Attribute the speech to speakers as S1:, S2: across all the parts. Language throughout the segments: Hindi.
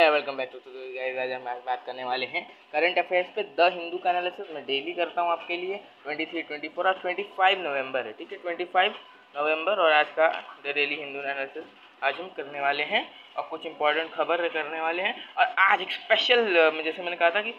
S1: Welcome back to guys. आज हम बात करने वाले हैं करंट अफेयर्स पे। द हिंदू का एनालिसिस मैं डेली करता हूँ आपके लिए। 23, 24 और 25 नवंबर है, ठीक है। 25 नवंबर और आज का द डेली हिंदू एनालिसिस आज हम करने वाले हैं और कुछ इंपॉर्टेंट खबर करने वाले हैं। और आज एक स्पेशल, जैसे मैंने कहा था कि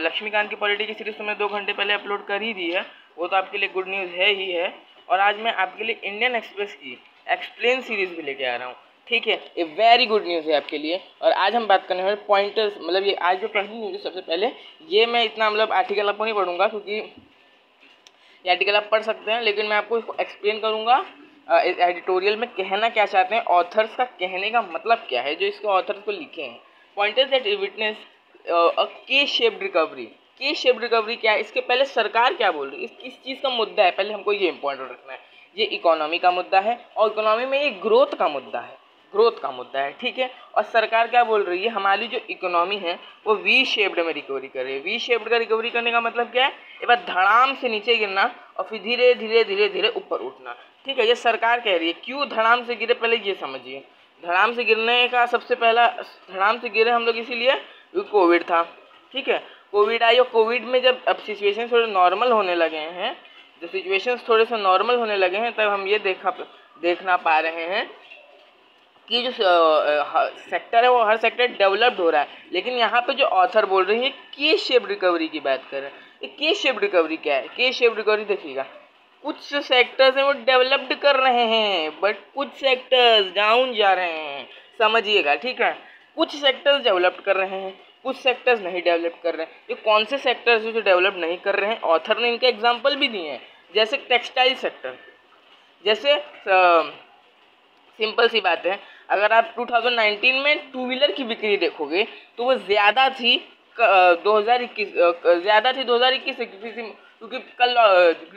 S1: लक्ष्मीकांत की पॉलिटी की सीरीज तो मैं 2 घंटे पहले अपलोड कर ही दी है, वो तो आपके लिए गुड न्यूज़ है ही है। और आज मैं आपके लिए इंडियन एक्सप्रेस की एक्सप्लेन सीरीज भी लेके आ रहा हूँ, ठीक है। ये वेरी गुड न्यूज़ है आपके लिए। और आज हम बात करने वाले पॉइंटर्स, मतलब ये आज जो पढ़नी न्यूज़ है सबसे पहले, ये मैं इतना आर्टिकल आपको नहीं पढ़ूंगा क्योंकि ये आर्टिकल आप पढ़ सकते हैं, लेकिन मैं आपको इसको एक्सप्लेन करूंगा एडिटोरियल में कहना क्या चाहते हैं, ऑथर्स का कहने का मतलब क्या है जो इसके ऑथर्स को लिखे हैं। पॉइंटर्स दैट विटनेस अ के शेप्ड रिकवरी। के शेप्ड रिकवरी क्या है, इसके पहले सरकार क्या बोल रही है, किस चीज़ का मुद्दा है, पहले हमको ये इंपॉर्टेंट रखना है। ये इकोनॉमी का मुद्दा है और इकोनॉमी में ये ग्रोथ का मुद्दा है, ठीक है। और सरकार क्या बोल रही है, हमारी जो इकोनॉमी है वो वी शेप्ड में रिकवरी कर रही है। वी शेप्ड का रिकवरी करने का मतलब क्या है, एक बार धड़ाम से नीचे गिरना और फिर धीरे धीरे ऊपर उठना, ठीक है। ये सरकार कह रही है। क्यों धड़ाम से गिरे, पहले ये समझिए। धड़ाम से गिरने का सबसे पहला, धड़ाम से गिरे हम लोग इसीलिए क्योंकि कोविड था, ठीक है। कोविड आई और कोविड में जब अब सिचुएशन थोड़े नॉर्मल होने लगे हैं, जब सिचुएशंस थोड़े से नॉर्मल होने लगे हैं, तब हम ये देखना पा रहे हैं कि जो सेक्टर है वो हर सेक्टर डेवलप्ड हो रहा है। लेकिन यहाँ पे जो ऑथर बोल रही है के शेप रिकवरी की बात कर रहे हैं। ये के शेप रिकवरी क्या है, के शेप रिकवरी देखिएगा, कुछ सेक्टर्स हैं वो डेवलप्ड कर रहे हैं बट कुछ सेक्टर्स डाउन जा रहे हैं, समझिएगा, ठीक है। कुछ सेक्टर्स डेवलप कर रहे हैं, कुछ सेक्टर्स नहीं डेवलप कर रहे हैं। ये कौन से सेक्टर्स जो डेवलप नहीं कर रहे हैं, ऑथर ने इनके एग्जाम्पल भी दिए हैं। जैसे टेक्सटाइल सेक्टर, जैसे सिंपल सी बात है, अगर आप 2019 में 2 व्हीलर की बिक्री देखोगे तो वो ज़्यादा थी 2021 क्योंकि कल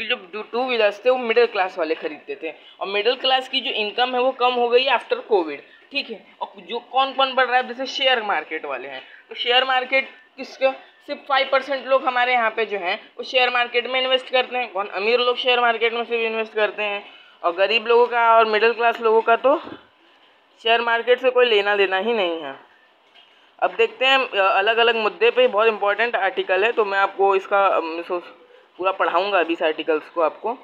S1: जो 2 व्हीलर्स थे वो मिडिल क्लास वाले खरीदते थे और मिडिल क्लास की जो इनकम है वो कम हो गई आफ्टर कोविड, ठीक है। और जो कौन बढ़ रहा है, जैसे शेयर मार्केट वाले हैं, तो शेयर मार्केट किसका, सिर्फ 5% लोग हमारे यहाँ पे जो हैं वो शेयर मार्केट में इन्वेस्ट करते हैं। कौन, अमीर लोग शेयर मार्केट में सिर्फ इन्वेस्ट करते हैं और गरीब लोगों का और मिडिल क्लास लोगों का तो शेयर मार्केट से कोई लेना देना ही नहीं है। अब देखते हैं अलग अलग मुद्दे पे, बहुत इंपॉर्टेंट आर्टिकल है तो मैं आपको इसका पूरा पढ़ाऊंगा अभी इस आर्टिकल्स को आपको।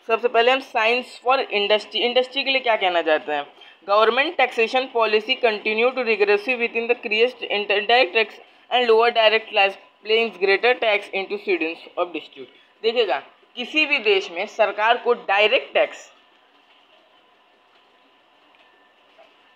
S1: सबसे पहले हम साइंस फॉर इंडस्ट्री, इंडस्ट्री के लिए क्या कहना चाहते हैं। Government taxation policy continue to regressive with in the create indirect tax and lower direct class playing greater tax into students of distribute. देखिएगा, किसी भी देश में सरकार को डायरेक्ट टैक्स,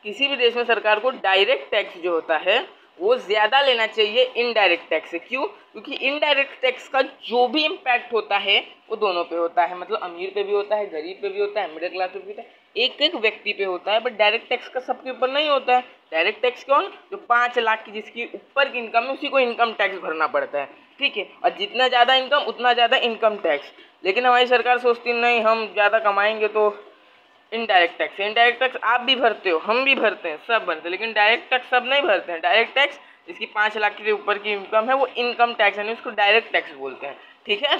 S1: किसी भी देश में सरकार को डायरेक्ट टैक्स जो होता है वो ज़्यादा लेना चाहिए इनडायरेक्ट टैक्स से। क्यों, क्योंकि इनडायरेक्ट टैक्स का जो भी इम्पैक्ट होता है वो दोनों पे होता है, मतलब अमीर पे भी होता है, गरीब पे भी होता है, मिडिल क्लास पे भी होता है, एक एक व्यक्ति पे होता है। बट डायरेक्ट टैक्स का सबके ऊपर नहीं होता है। डायरेक्ट टैक्स कौन, जो 5 लाख की जिसकी ऊपर की इनकम है उसी को इनकम टैक्स भरना पड़ता है, ठीक है। और जितना ज़्यादा इनकम उतना ज़्यादा इनकम टैक्स। लेकिन हमारी सरकार सोचती नहीं, हम ज़्यादा कमाएंगे तो इनडायरेक्ट टैक्स। इनडायरेक्ट टैक्स आप भी भरते हो, हम भी भरते हैं, सब भरते हैं, लेकिन डायरेक्ट टैक्स सब नहीं भरते हैं। डायरेक्ट टैक्स जिसकी 5 लाख के ऊपर की इनकम है वो इनकम टैक्स यानी उसको डायरेक्ट टैक्स बोलते हैं, ठीक है।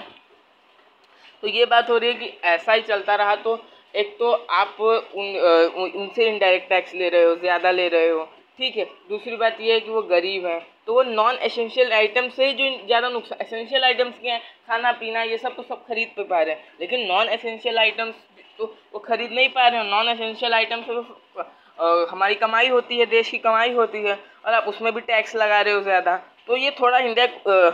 S1: तो ये बात हो रही है कि ऐसा ही चलता रहा तो एक तो आप उनसे इनडायरेक्ट टैक्स ले रहे हो, ज़्यादा ले रहे हो, ठीक है। दूसरी बात ये है कि वो गरीब हैं तो वो नॉन एसेंशियल आइटम से जो ज़्यादा नुकसान, एसेंशियल आइटम्स के हैं, खाना पीना ये सब तो सब खरीद पे पा रहे हैं, लेकिन नॉन एसेंशियल आइटम्स तो वो खरीद नहीं पा रहे हैं। नॉन एसेंशियल आइटम से तो हमारी कमाई होती है, देश की कमाई होती है, और आप उसमें भी टैक्स लगा रहे हो ज़्यादा। तो ये थोड़ा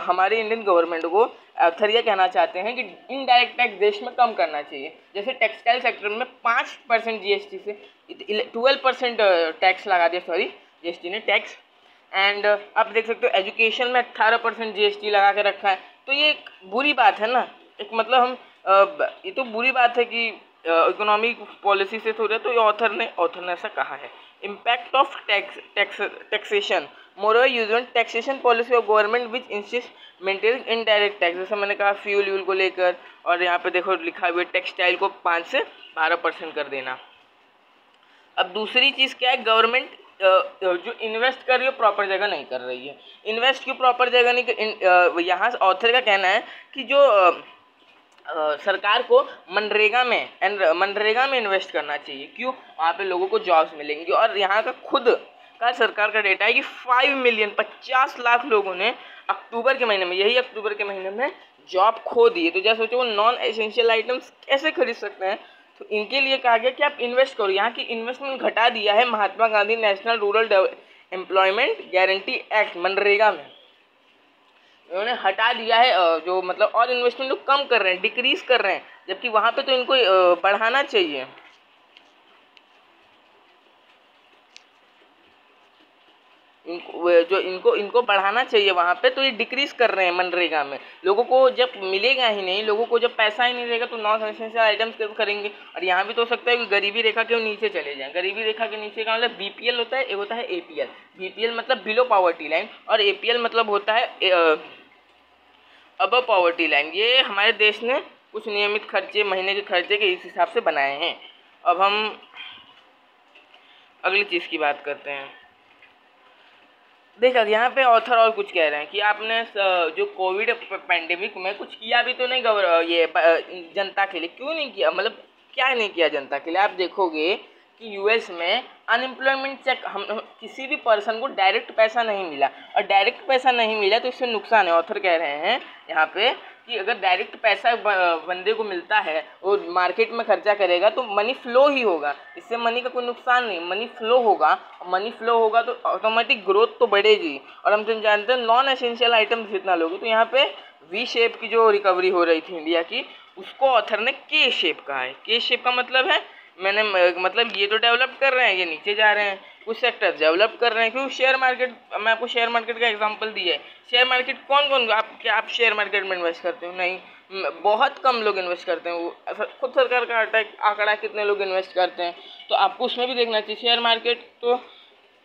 S1: हमारी इंडियन गवर्नमेंट को ऑथर ये कहना चाहते हैं कि इनडायरेक्ट टैक्स देश में कम करना चाहिए। जैसे टेक्सटाइल सेक्टर में 5% जीएसटी से 12% टैक्स लगा दिया, सॉरी जीएसटी ने टैक्स। एंड आप देख सकते हो एजुकेशन में 18% जीएसटी लगा के रखा है। तो ये एक बुरी बात है ना, एक मतलब हम ये तो बुरी बात है कि इकोनॉमिक पॉलिसी से थोड़ा, तो ये ऑथर ने ऐसा कहा है। Impact of taxation, moreover usual taxation policy of government which insist maintaining indirect tax, जैसे मैंने कहा फ्यूल को लेकर, और यहाँ पे देखो लिखा हुआ है टेक्सटाइल को 5 से 12% कर देना। अब दूसरी चीज़ क्या है, गवर्नमेंट जो इन्वेस्ट कर रही है प्रॉपर जगह नहीं कर रही है। इन्वेस्ट क्यों प्रॉपर जगह नहीं, यहाँ ऑथर का कहना है कि जो सरकार को मनरेगा में इन्वेस्ट करना चाहिए। क्यों, वहाँ पे लोगों को जॉब्स मिलेंगी और यहाँ का खुद सरकार का डेटा है कि 5 मिलियन 50 लाख लोगों ने अक्टूबर के महीने में, यही अक्टूबर के महीने में जॉब खो दी है। तो जैसे सोचो वो नॉन एसेंशियल आइटम्स कैसे खरीद सकते हैं, तो इनके लिए कहा गया कि आप इन्वेस्ट करो। यहाँ की इन्वेस्टमेंट घटा दिया है Mahatma Gandhi national rural employment guarantee act मनरेगा में, उन्होंने हटा दिया है जो मतलब, और इन्वेस्टमेंट लोग कम कर रहे हैं, डिक्रीज कर रहे हैं, जबकि वहाँ पे तो इनको बढ़ाना चाहिए। इनको बढ़ाना चाहिए वहाँ पे, तो ये डिक्रीज कर रहे हैं मनरेगा में। लोगों को जब मिलेगा ही नहीं, लोगों को जब पैसा ही नहीं रहेगा तो नॉन एसेंशियल आइटम्स कैसे करेंगे। और यहाँ भी तो हो सकता है कि गरीबी रेखा के नीचे चले जाएं। गरीबी रेखा के नीचे का मतलब बीपीएल होता है, एक होता है एपीएल। बीपीएल मतलब बिलो पॉवर्टी लाइन, और एपीएल मतलब होता है अबव पॉवर्टी लाइन। ये हमारे देश ने कुछ नियमित खर्चे, महीने के खर्चे के इस हिसाब से बनाए हैं। अब हम अगली चीज़ की बात करते हैं। देखा यहाँ पे ऑथर और कुछ कह रहे हैं कि आपने जो कोविड पैंडेमिक में कुछ किया भी तो नहीं जनता के लिए। क्यों नहीं किया, मतलब क्या नहीं किया जनता के लिए। आप देखोगे कि यूएस में अनएम्प्लॉयमेंट चेक, हम किसी भी पर्सन को डायरेक्ट पैसा नहीं मिला, और डायरेक्ट पैसा नहीं मिला तो इससे नुकसान है। ऑथर कह रहे हैं यहाँ पे कि अगर डायरेक्ट पैसा बंदे को मिलता है, वो मार्केट में खर्चा करेगा तो मनी फ्लो ही होगा, इससे मनी का कोई नुकसान नहीं, मनी फ्लो होगा। मनी फ्लो होगा तो ऑटोमेटिक ग्रोथ तो बढ़ेगी। और हम तो जानते हैं नॉन एसेंशियल आइटम्स जितना लोगे, तो यहाँ पे वी शेप की जो रिकवरी हो रही थी इंडिया की, उसको ऑथर ने के शेप कहा है। के शेप का मतलब है मतलब ये तो डेवलप कर रहे हैं, ये नीचे जा रहे हैं। कुछ सेक्टर्स डेवलप कर रहे हैं, क्योंकि शेयर मार्केट, मैं आपको शेयर मार्केट का एग्जांपल दिया है। शेयर मार्केट कौन आप शेयर मार्केट में इन्वेस्ट करते हो? नहीं, बहुत कम लोग इन्वेस्ट करते हैं। वो खुद सरकार का आंकड़ा कितने लोग इन्वेस्ट करते हैं, तो आपको उसमें भी देखना चाहिए। शेयर मार्केट तो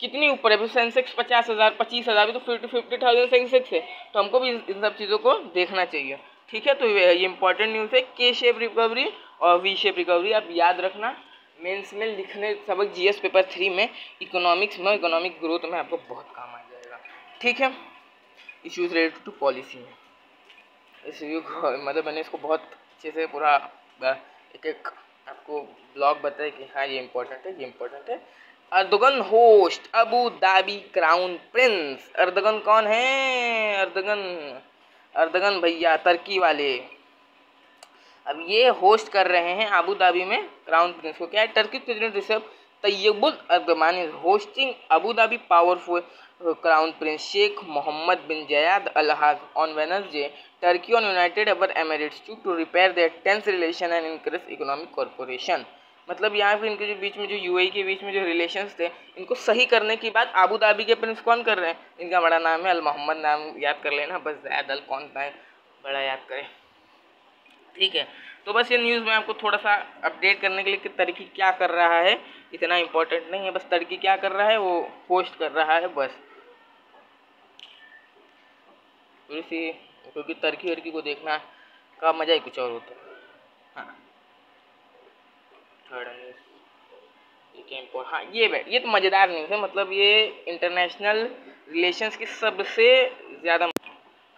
S1: कितनी ऊपर है, सेंसेक्स 50,000 25,000 भी तो 50,000 सेंसेक्स है, तो हमको भी इन सब चीज़ों को देखना चाहिए। ठीक है, तो ये इंपॉर्टेंट न्यूज़ है के शेप रिकवरी और वी शेप रिकवरी। आप याद रखना, मेंस में लिखने सबक जीएस पेपर 3 में इकोनॉमिक्स में, इकोनॉमिक ग्रोथ में आपको बहुत काम आ जाएगा। ठीक है, इश्यूज रिलेटेड टू पॉलिसी में इस व्यू को, मतलब मैंने इसको बहुत अच्छे से पूरा एक एक आपको ब्लॉग बताया कि हाँ ये इम्पोर्टेंट है, ये इम्पोर्टेंट है। Erdogan host Abu Dhabi crown Prince. Erdogan कौन है? अर्दोगन भैया तुर्की वाले। अब ये होस्ट कर रहे हैं अबू धाबी में क्राउन प्रिंस को। क्या है? Turkey president Recep Tayyip Erdogan is hosting Abu Dhabi powerful crown prince Sheikh Mohammed bin Zayed Al Haj on Wednesday Turkey और United Arab Emirates to repair their tense relation and increase economic corporation. मतलब यहाँ पे इनके जो बीच में, जो यूएई के बीच में जो रिलेशंस थे, इनको सही करने की बात अबू धाबी के प्रिंस कौन कर रहे हैं? इनका बड़ा नाम है अल मोहम्मद, नाम याद कर लेना बस, ज़्यादा अल कौन था बड़ा याद करें। ठीक है, तो बस ये न्यूज़ में आपको थोड़ा सा अपडेट करने के लिए कि टर्की क्या कर रहा है, इतना इम्पोर्टेंट नहीं है। बस टर्की क्या कर रहा है, वो होस्ट कर रहा है बस। थोड़ी सी, क्योंकि टर्की को देखना का मज़ा ही कुछ और होता है। हाँ, थर्ड न्यूज़, हाँ ये तो मज़ेदार न्यूज़ है, मतलब ये इंटरनेशनल रिलेशंस की सबसे ज़्यादा।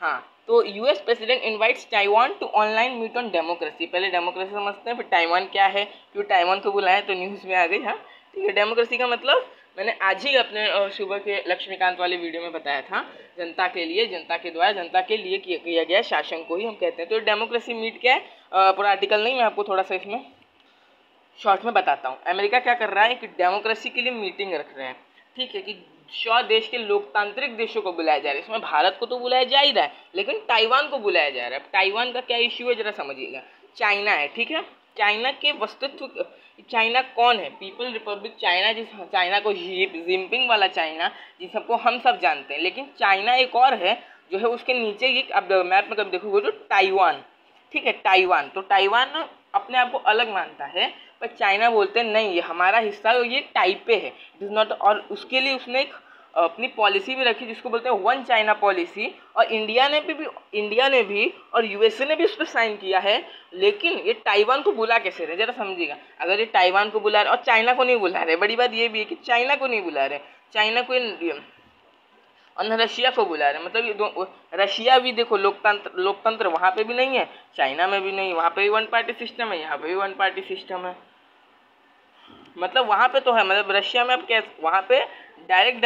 S1: हाँ, तो US president invites Taiwan to online meet on democracy. पहले डेमोक्रेसी समझते हैं, फिर ताइवान क्या है, क्यों ताइवान को बुलाया, तो न्यूज़ में आ गई। हाँ ठीक है, डेमोक्रेसी का मतलब मैंने आज ही अपने सुबह के लक्ष्मीकांत वाले वीडियो में बताया था। जनता के लिए, जनता के द्वारा, जनता के लिए किया गया शासन को ही हम कहते हैं। तो डेमोक्रेसी मीट क्या है, पूरा आर्टिकल नहीं, मैं आपको थोड़ा सा इसमें शॉर्ट में बताता हूँ। अमेरिका क्या कर रहा है कि डेमोक्रेसी के लिए मीटिंग रख रहे हैं। ठीक है, कि 100 देश के लोकतांत्रिक देशों को बुलाया जा रहा है। इसमें भारत को तो बुलाया जा ही रहा है, लेकिन ताइवान को बुलाया जा रहा है। अब ताइवान का क्या इश्यू है जरा समझिएगा। चाइना है, ठीक है, चाइना के वस्तुत्व, चाइना कौन है? पीपल रिपब्लिक चाइना, जिस चाइना को जिनपिंग वाला चाइना जिस सबको हम सब जानते हैं, लेकिन चाइना एक और है जो है उसके नीचे ये, अब मैप में कभी देखोगे तो ताइवान। ठीक है, ताइवान, तो ताइवान अपने आप को अलग मानता है, पर चाइना बोलते हैं नहीं ये हमारा हिस्सा है, ये टाइपे है, इट इज़ नॉट। और उसके लिए उसने एक अपनी पॉलिसी भी रखी जिसको बोलते हैं वन चाइना पॉलिसी। और इंडिया ने भी और यूएसए ने भी उस पर साइन किया है। लेकिन ये ताइवान को बुला कैसे रहे, जरा समझिएगा। अगर ये ताइवान को बुला रहे और चाइना को नहीं बुला रहे, बड़ी बात ये भी है कि चाइना को नहीं बुला रहे, चाइना को और रशिया को बुला रहे, मतलब ये रशिया भी देखो लोकतंत्र वहाँ पे भी नहीं है, चाइना में भी नहीं, वहाँ पे भी वन पार्टी सिस्टम है, यहाँ पे भी वन पार्टी सिस्टम है। मतलब वहाँ पे तो है, मतलब रशिया में अब क्या वहाँ पे डायरेक्ट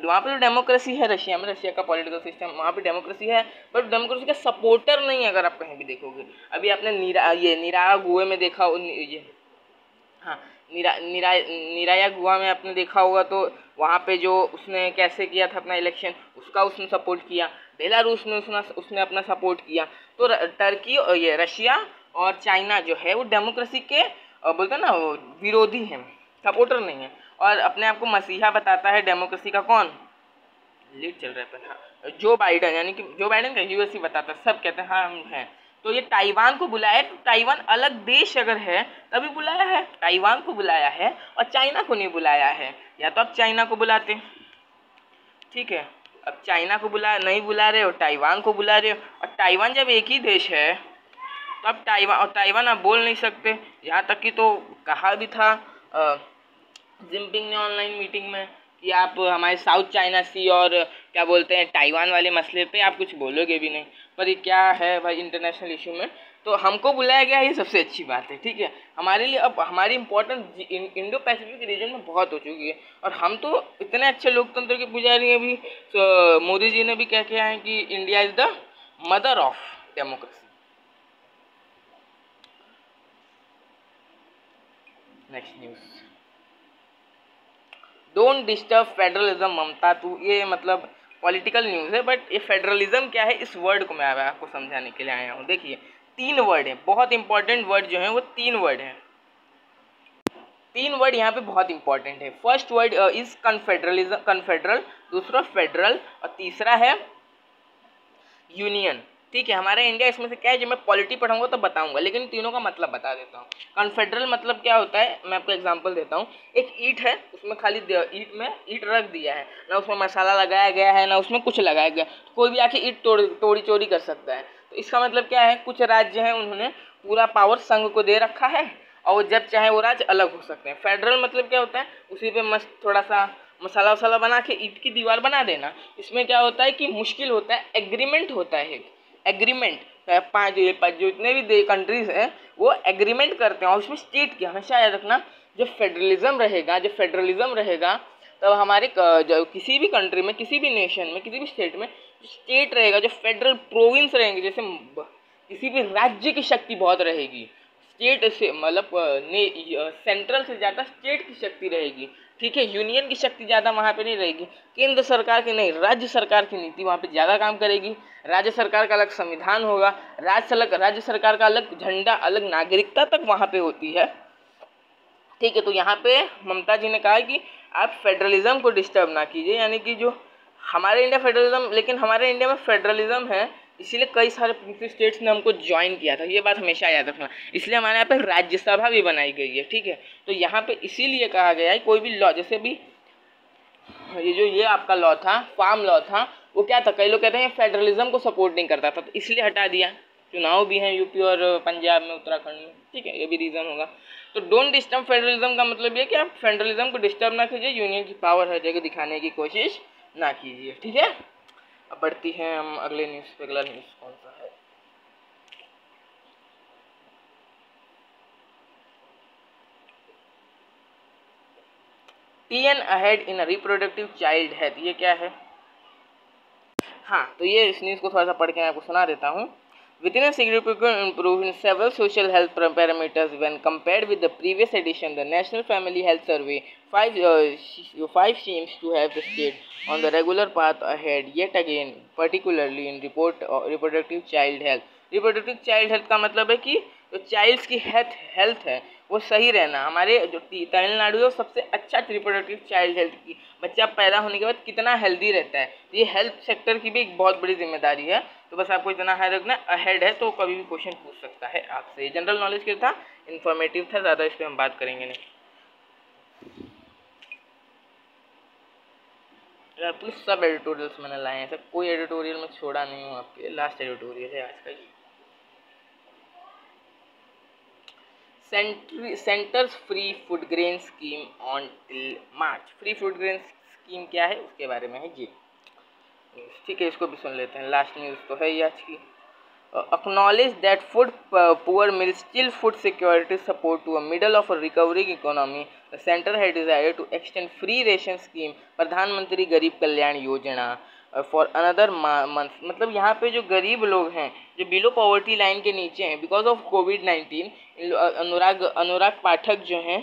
S1: वहाँ पे तो डेमोक्रेसी है रशिया में, रशिया का पॉलिटिकल सिस्टम वहाँ पे डेमोक्रेसी है, बट डेमोक्रेसी का सपोर्टर नहीं है अगर आप कहीं भी देखोगे। अभी आपने निरागुए में देखा ये, हाँ, निराया गुआ में आपने देखा होगा, तो वहाँ पे जो उसने कैसे किया था अपना इलेक्शन, उसका उसने सपोर्ट किया। बेलारूस में उसने अपना सपोर्ट किया। तो टर्की और ये रशिया और चाइना जो है वो डेमोक्रेसी के बोलते हैं ना वो विरोधी हैं, सपोर्टर नहीं है। और अपने आप को मसीहा बताता है डेमोक्रेसी का कौन लीड चल रहा है पर, हाँ, जो बाइडन, यानी कि जो बाइडन का यूएस ही बताता है, सब कहते हैं हाँ हम हैं। तो ये ताइवान को बुलाया, तो ताइवान अलग देश अगर है तभी बुलाया है, ताइवान को बुलाया है और चाइना को नहीं बुलाया है। या तो आप चाइना को बुलाते, ठीक है, अब चाइना को नहीं बुला रहे हो, ताइवान को बुला रहे हो, और ताइवान जब एक ही देश है तो अब ताइवान आप बोल नहीं सकते। यहाँ तक कि तो कहा भी था जिनपिंग ने ऑनलाइन मीटिंग में कि आप हमारे साउथ चाइना सी और क्या बोलते हैं ताइवान वाले मसले पे आप कुछ बोलोगे भी नहीं। पर ये क्या है भाई इंटरनेशनल इशू में, तो हमको बुलाया गया, ये सबसे अच्छी बात है, ठीक है। हमारे लिए अब हमारी इम्पोर्टेंस इंडो पैसिफिक रीजन में बहुत हो चुकी है, और हम तो इतने अच्छे लोकतंत्र के पुजारी हैं। अभी तो मोदी जी ने भी क्या किया है कि India is the mother of democracy. Next news, don't disturb federalism Mamata to, ये मतलब पॉलिटिकल न्यूज़ है, बट ये फेडरलिज्म क्या है इस वर्ड को मैं आपको समझाने के लिए आया हूँ। देखिए 3 वर्ड हैं, बहुत इंपॉर्टेंट वर्ड जो है वो 3 वर्ड हैं। 3 वर्ड यहाँ पे बहुत इंपॉर्टेंट है। फर्स्ट वर्ड इज कन्फेडरलिज्म, कन्फेडरल, दूसरा फेडरल, और तीसरा है यूनियन, ठीक है। हमारा इंडिया इसमें से क्या है, जब मैं पॉलिटी पढ़ाऊंगा तो बताऊंगा, लेकिन तीनों का मतलब बता देता हूँ। कन्फेडरल मतलब क्या होता है, मैं आपको एग्जांपल देता हूँ। एक ईंट है, उसमें खाली ईंट में ईंट रख दिया है, ना उसमें मसाला लगाया गया है, ना उसमें कुछ लगाया गया, तो कोई भी आके ईंट तोड़ी चोरी कर सकता है। तो इसका मतलब क्या है, कुछ राज्य हैं उन्होंने पूरा पावर संघ को दे रखा है, और वो जब चाहे वो राज्य अलग हो सकते हैं। फेडरल मतलब क्या होता है, उसी पे मस्त थोड़ा सा मसाला वसाला बना के ईंट की दीवार बना देना। इसमें क्या होता है कि मुश्किल होता है, एग्रीमेंट होता है, एक एग्रीमेंट, जो इतने भी कंट्रीज हैं वो एग्रीमेंट करते हैं, और उसमें स्टेट की हमेशा याद रखना, जब फेडरलिज्म रहेगा तब हमारे जो किसी भी कंट्री में, किसी भी नेशन में, किसी भी स्टेट में स्टेट रहेगा, जो फेडरल प्रोविंस रहेंगे, जैसे किसी भी राज्य की शक्ति बहुत रहेगी, स्टेट से मतलब सेंट्रल से ज़्यादा स्टेट की शक्ति रहेगी, ठीक है। यूनियन की शक्ति ज़्यादा वहाँ पे नहीं रहेगी, केंद्र सरकार की नहीं, राज्य सरकार की नीति वहाँ पे ज़्यादा काम करेगी। राज्य सरकार का अलग संविधान होगा, राज्य सरकार का अलग झंडा, अलग नागरिकता तक वहाँ पे होती है, ठीक है। तो यहाँ पे ममता जी ने कहा कि आप फेडरलिज्म को डिस्टर्ब ना कीजिए, यानी कि जो हमारे इंडिया फेडरलिज्म, लेकिन हमारे इंडिया में फेडरलिज्म है, इसीलिए कई सारे प्रिंसिपल स्टेट्स ने हमको ज्वाइन किया था, ये बात हमेशा याद रखना। इसलिए हमारे यहाँ पे राज्यसभा भी बनाई गई है, ठीक है। तो यहाँ पे इसीलिए कहा गया है कोई भी लॉ, जैसे भी ये आपका लॉ था, फार्म लॉ था, वो क्या था, कई लोग कहते हैं फेडरलिज्म को सपोर्ट नहीं करता था, तो इसलिए हटा दिया। चुनाव भी हैं यूपी और पंजाब में, उत्तराखंड में, ठीक है, ये भी रीज़न होगा। तो डोंट डिस्टर्ब फेडरलिज्म का मतलब ये कि आप फेडरलिज्म को डिस्टर्ब ना कीजिए, यूनियन की पावर हर जगह दिखाने की कोशिश ना कीजिए, ठीक है। अब बढ़ती हैं हम अगले न्यूज़ पे। अगला न्यूज़ कौन सा है, TN ahead in reproductive child health, ये क्या है। हाँ, तो ये इस न्यूज़ को थोड़ा सा पढ़ के मैं आपको सुना देता हूँ। Within a significant improvement in several social health parameters when compared with the previous edition, the National Family Health Survey 5 seems to have the state on the regular path ahead yet again, particularly in reproductive child health. Reproductive child health का मतलब है कि जो चाइल्ड्स की हेल्थ है वो सही रहना। हमारे जो तमिलनाडु है वो सबसे अच्छा रिप्रोडक्टिव चाइल्ड हेल्थ की, बच्चा पैदा होने के बाद कितना हेल्दी रहता है, तो ये हेल्थ सेक्टर की भी एक बहुत बड़ी जिम्मेदारी है। तो बस आपको इतना है रखना, अहेड है तो कभी भी क्वेश्चन पूछ सकता है आपसे। ये जनरल नॉलेज के था, इन्फॉर्मेटिव था, ज़्यादा इस पर हम बात करेंगे नहीं। यार प्लीज सब एडिटोरियल्स मैंने लाए हैं, सब कोई एडिटोरियल में छोड़ा नहीं हूँ आपके, लास्ट एडिटोरियल है आज का ये। Centres free food grain scheme on till March. Free food grain scheme क्या है उसके बारे में है ये, ठीक है, इसको भी सुन लेते हैं। लास्ट न्यूज़ तो है ये आज की। acknowledge that food poor meals still food security support to a middle of a recovering economy. The center had decided to extend free ration scheme प्रधानमंत्री गरीब Kalyan Yojana for another month. मतलब यहाँ पे जो गरीब लोग हैं जो बिलो पॉवर्टी लाइन के नीचे हैं बिकॉज ऑफ कोविड-19, अनुराग पाठक जो हैं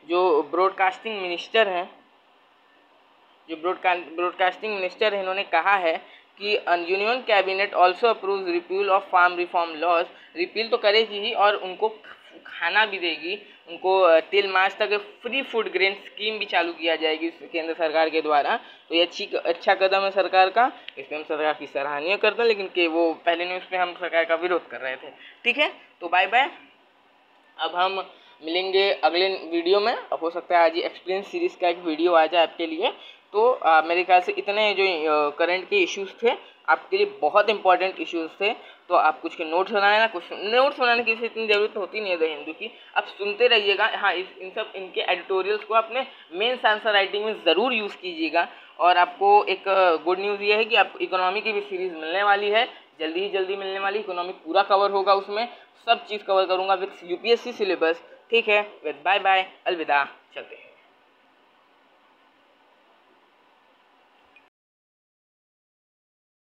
S1: जो ब्रॉडकास्टिंग मिनिस्टर हैं इन्होंने कहा है कि union cabinet also approves repeal of farm reform laws. Repeal तो करेगी ही और उनको खाना भी देगी, उनको टिल मार्च तक फ्री फूड ग्रेन स्कीम भी चालू किया जाएगी केंद्र सरकार के द्वारा. तो ये अच्छा कदम है सरकार का, इसमें हम सरकार की सराहनीय करते हैं, लेकिन कि वो पहले न्यूज़ पे हम सरकार का विरोध कर रहे थे. ठीक है, तो बाय बाय. अब हम मिलेंगे अगले वीडियो में. अब हो सकता है आज ही एक्सपीरियंस सीरीज़ का एक वीडियो आ जाए आपके लिए. तो मेरे ख्याल से इतने जो करंट के इश्यूज़ थे आपके लिए बहुत इंपॉर्टेंट इश्यूज़ थे. तो आप कुछ के नोट्स बनाना, कुछ नोट्स बनाने की इतनी ज़रूरत होती नहीं है द हिंदू की. आप सुनते रहिएगा. हाँ, इनके एडिटोरियल्स को अपने मेंस आंसर राइटिंग में ज़रूर यूज़ कीजिएगा. और आपको एक गुड न्यूज़ ये है कि आपको इकोनॉमी की भी सीरीज़ मिलने वाली है, जल्दी मिलने वाली. इकोनॉमी पूरा कवर होगा, उसमें सब चीज़ कवर करूँगा विथ यूपीएससी सिलेबस. ठीक है, विद बाय बाय, अलविदा, चलते हैं.